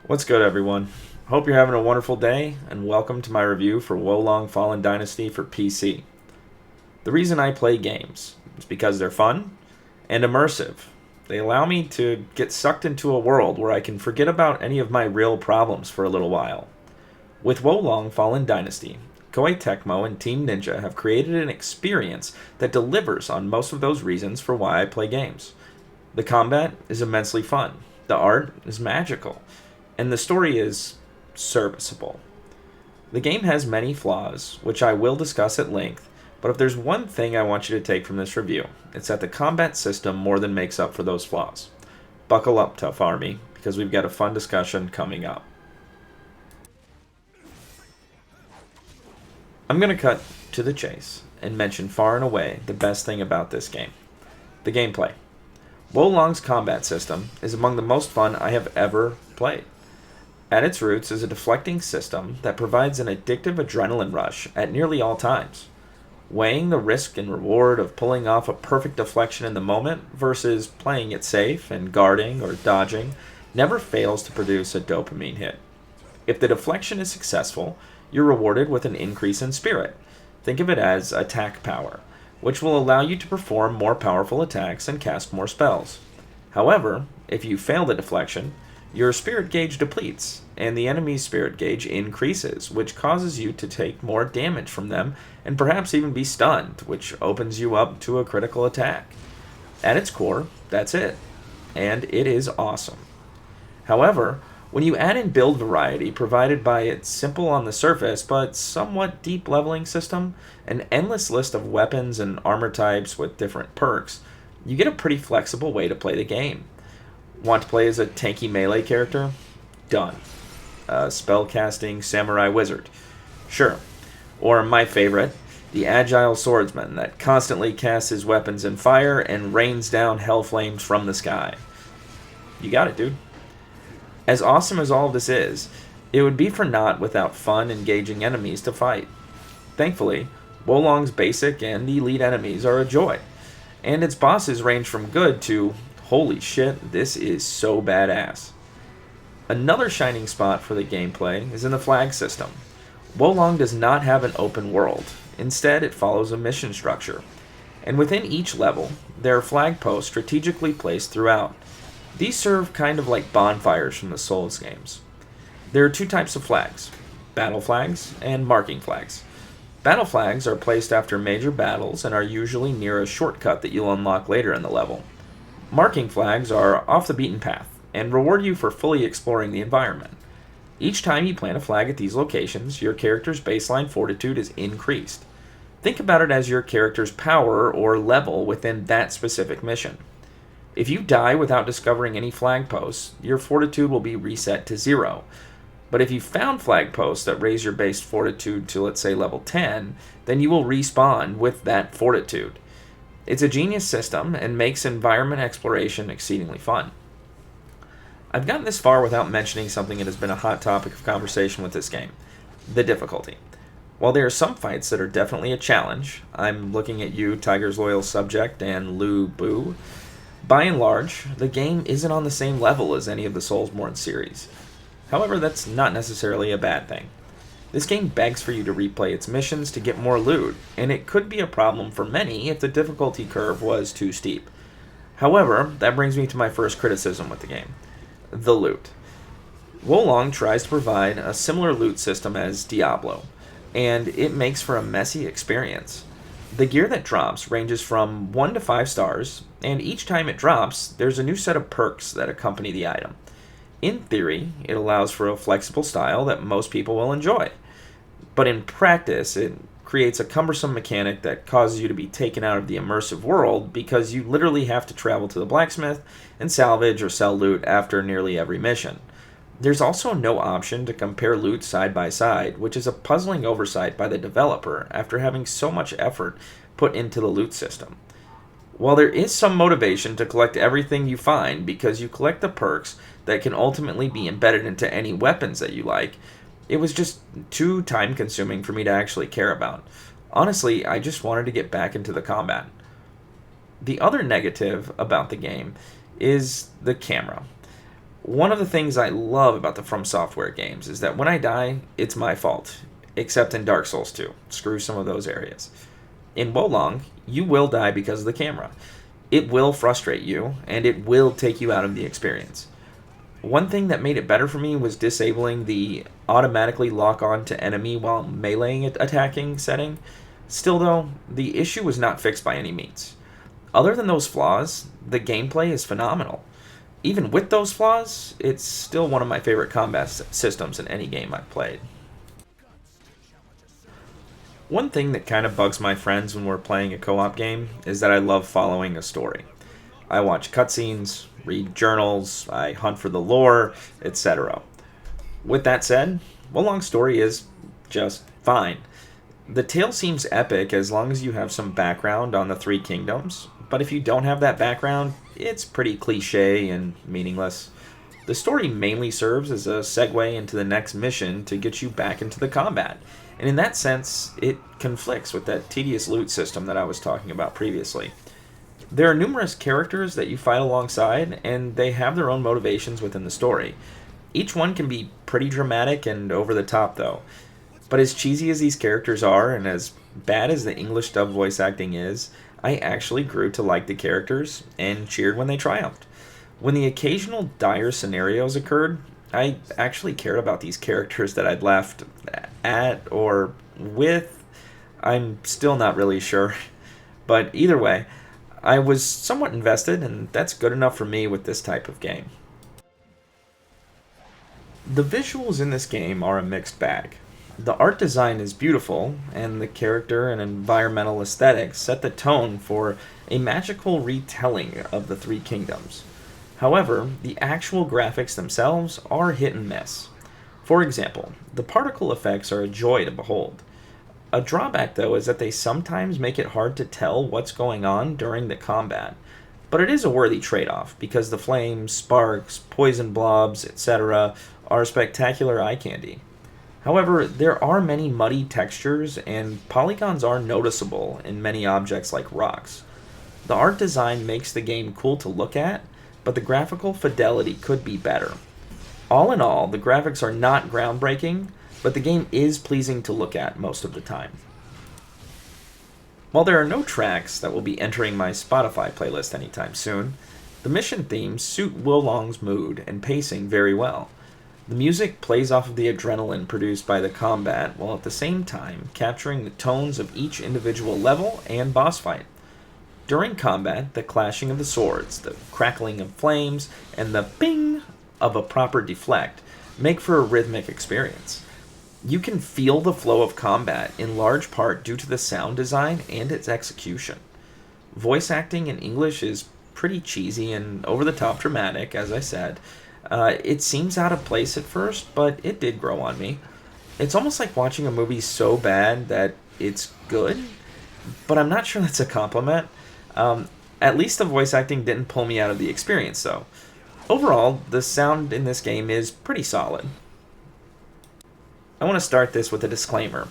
What's good, everyone? Hope you're having a wonderful day, and welcome to my review for Wolong Fallen Dynasty for PC. The reason I play games is because they're fun and immersive. They allow me to get sucked into a world where I can forget about any of my real problems for a little while. With Wolong Fallen Dynasty, Koei Tecmo and Team Ninja have created an experience that delivers on most of those reasons for why I play games. The combat is immensely fun, the art is magical, and the story is serviceable. The game has many flaws, which I will discuss at length, but if there's one thing I want you to take from this review, it's that the combat system more than makes up for those flaws. Buckle up, Tough Army, because we've got a fun discussion coming up. I'm going to cut to the chase and mention far and away the best thing about this game: the gameplay. Wolong's combat system is among the most fun I have ever played. At its roots is a deflecting system that provides an addictive adrenaline rush at nearly all times. Weighing the risk and reward of pulling off a perfect deflection in the moment versus playing it safe and guarding or dodging never fails to produce a dopamine hit. If the deflection is successful, you're rewarded with an increase in spirit. Think of it as attack power, which will allow you to perform more powerful attacks and cast more spells. However, if you fail the deflection, your spirit gauge depletes, and the enemy's spirit gauge increases, which causes you to take more damage from them and perhaps even be stunned, which opens you up to a critical attack. At its core, that's it, and it is awesome. However, when you add in build variety provided by its simple on the surface but somewhat deep leveling system, an endless list of weapons and armor types with different perks, you get a pretty flexible way to play the game. Want to play as a tanky melee character? Done. A spellcasting samurai wizard? Sure. Or my favorite, the agile swordsman that constantly casts his weapons in fire and rains down hell flames from the sky. You got it, dude. As awesome as all of this is, it would be for naught without fun, engaging enemies to fight. Thankfully, Wolong's basic and elite enemies are a joy, and its bosses range from good to holy shit, this is so badass. Another shining spot for the gameplay is in the flag system. Wolong does not have an open world. Instead, it follows a mission structure. And within each level, there are flag posts strategically placed throughout. These serve kind of like bonfires from the Souls games. There are two types of flags: battle flags and marking flags. Battle flags are placed after major battles and are usually near a shortcut that you'll unlock later in the level. Marking flags are off the beaten path and reward you for fully exploring the environment. Each time you plant a flag at these locations, your character's baseline fortitude is increased. Think about it as your character's power or level within that specific mission. If you die without discovering any flag posts, your fortitude will be reset to 0. But if you found flag posts that raise your base fortitude to, let's say, level 10, then you will respawn with that fortitude. It's a genius system and makes environment exploration exceedingly fun. I've gotten this far without mentioning something that has been a hot topic of conversation with this game: the difficulty. While there are some fights that are definitely a challenge, I'm looking at you, Tiger's Loyal Subject, and Lu Bu. By and large, the game isn't on the same level as any of the Soulsborne series. However, that's not necessarily a bad thing. This game begs for you to replay its missions to get more loot, and it could be a problem for many if the difficulty curve was too steep. However, that brings me to my first criticism with the game: the loot. Wolong tries to provide a similar loot system as Diablo, and it makes for a messy experience. The gear that drops ranges from 1 to 5 stars, and each time it drops, there's a new set of perks that accompany the item. In theory, it allows for a flexible style that most people will enjoy. But in practice, it creates a cumbersome mechanic that causes you to be taken out of the immersive world because you literally have to travel to the blacksmith and salvage or sell loot after nearly every mission. There's also no option to compare loot side by side, which is a puzzling oversight by the developer after having so much effort put into the loot system. While there is some motivation to collect everything you find because you collect the perks that can ultimately be embedded into any weapons that you like, it was just too time consuming for me to actually care about. Honestly, I just wanted to get back into the combat. The other negative about the game is the camera. One of the things I love about the From Software games is that when I die, it's my fault, except in Dark Souls 2. Screw some of those areas. In Wolong, you will die because of the camera. It will frustrate you, and it will take you out of the experience. One thing that made it better for me was disabling the automatically lock on to enemy while meleeing attacking setting. Still though, the issue was not fixed by any means. Other than those flaws, the gameplay is phenomenal. Even with those flaws, it's still one of my favorite combat systems in any game I've played. One thing that kind of bugs my friends when we're playing a co-op game is that I love following a story. I watch cutscenes, read journals, I hunt for the lore, etc. With that said, Wolong's story is just fine. The tale seems epic as long as you have some background on the Three Kingdoms, but if you don't have that background, it's pretty cliche and meaningless. The story mainly serves as a segue into the next mission to get you back into the combat, and in that sense, it conflicts with that tedious loot system that I was talking about previously. There are numerous characters that you fight alongside, and they have their own motivations within the story. Each one can be pretty dramatic and over the top, though. But as cheesy as these characters are, and as bad as the English dub voice acting is, I actually grew to like the characters and cheered when they triumphed. When the occasional dire scenarios occurred, I actually cared about these characters that I'd left at or with. I'm still not really sure. But either way, I was somewhat invested, and that's good enough for me with this type of game. The visuals in this game are a mixed bag. The art design is beautiful, and the character and environmental aesthetics set the tone for a magical retelling of the Three Kingdoms. However, the actual graphics themselves are hit and miss. For example, the particle effects are a joy to behold. A drawback, though, is that they sometimes make it hard to tell what's going on during the combat. But it is a worthy trade-off, because the flames, sparks, poison blobs, etc. are spectacular eye candy. However, there are many muddy textures, and polygons are noticeable in many objects like rocks. The art design makes the game cool to look at, but the graphical fidelity could be better. All in all, the graphics are not groundbreaking, but the game is pleasing to look at most of the time. While there are no tracks that will be entering my Spotify playlist anytime soon, the mission themes suit Wolong's mood and pacing very well. The music plays off of the adrenaline produced by the combat, while at the same time capturing the tones of each individual level and boss fight. During combat, the clashing of the swords, the crackling of flames, and the ping of a proper deflect make for a rhythmic experience. You can feel the flow of combat in large part due to the sound design and its execution. Voice acting in English is pretty cheesy and over-the-top dramatic, as I said. It seems out of place at first, but it did grow on me. It's almost like watching a movie so bad that it's good, but I'm not sure that's a compliment. At least the voice acting didn't pull me out of the experience, though. Overall, the sound in this game is pretty solid. I want to start this with a disclaimer.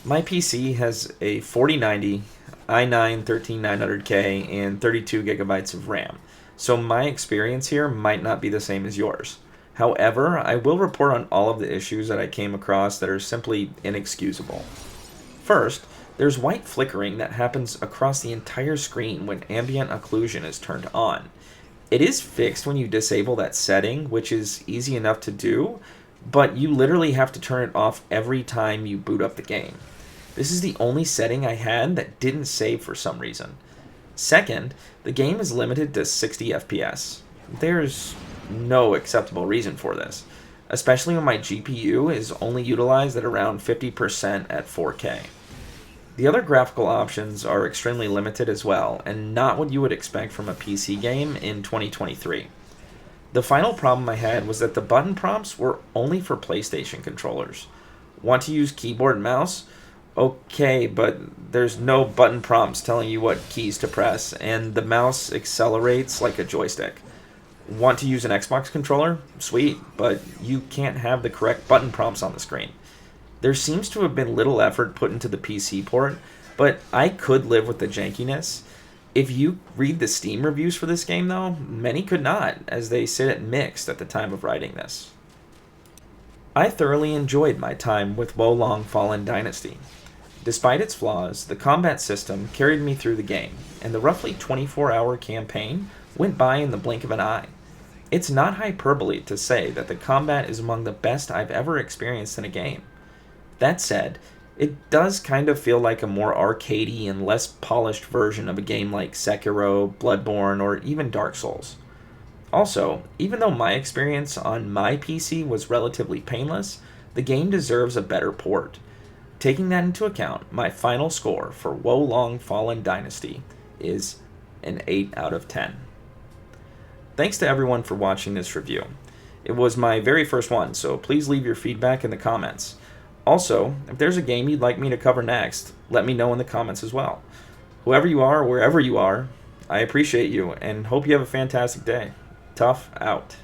My PC has a 4090, i9 13900K, and 32 gigabytes of RAM, so my experience here might not be the same as yours. However, I will report on all of the issues that I came across that are simply inexcusable. First, there's white flickering that happens across the entire screen when ambient occlusion is turned on. It is fixed when you disable that setting, which is easy enough to do, but you literally have to turn it off every time you boot up the game. This is the only setting I had that didn't save for some reason. Second, the game is limited to 60 FPS. There's no acceptable reason for this, especially when my GPU is only utilized at around 50% at 4K. The other graphical options are extremely limited as well, and not what you would expect from a PC game in 2023. The final problem I had was that the button prompts were only for PlayStation controllers. Want to use keyboard and mouse? Okay, but there's no button prompts telling you what keys to press, and the mouse accelerates like a joystick. Want to use an Xbox controller? Sweet, but you can't have the correct button prompts on the screen. There seems to have been little effort put into the PC port, but I could live with the jankiness. If you read the Steam reviews for this game, though, many could not, as they sit at mixed at the time of writing this. I thoroughly enjoyed my time with Wo Long Fallen Dynasty. Despite its flaws, the combat system carried me through the game, and the roughly 24-hour campaign went by in the blink of an eye. It's not hyperbole to say that the combat is among the best I've ever experienced in a game. That said, it does kind of feel like a more arcadey and less polished version of a game like Sekiro, Bloodborne, or even Dark Souls. Also, even though my experience on my PC was relatively painless, the game deserves a better port. Taking that into account, my final score for Wo Long Fallen Dynasty is an 8 out of 10. Thanks to everyone for watching this review. It was my very first one, so please leave your feedback in the comments. Also, if there's a game you'd like me to cover next, let me know in the comments as well. Whoever you are, wherever you are, I appreciate you and hope you have a fantastic day. Tough out.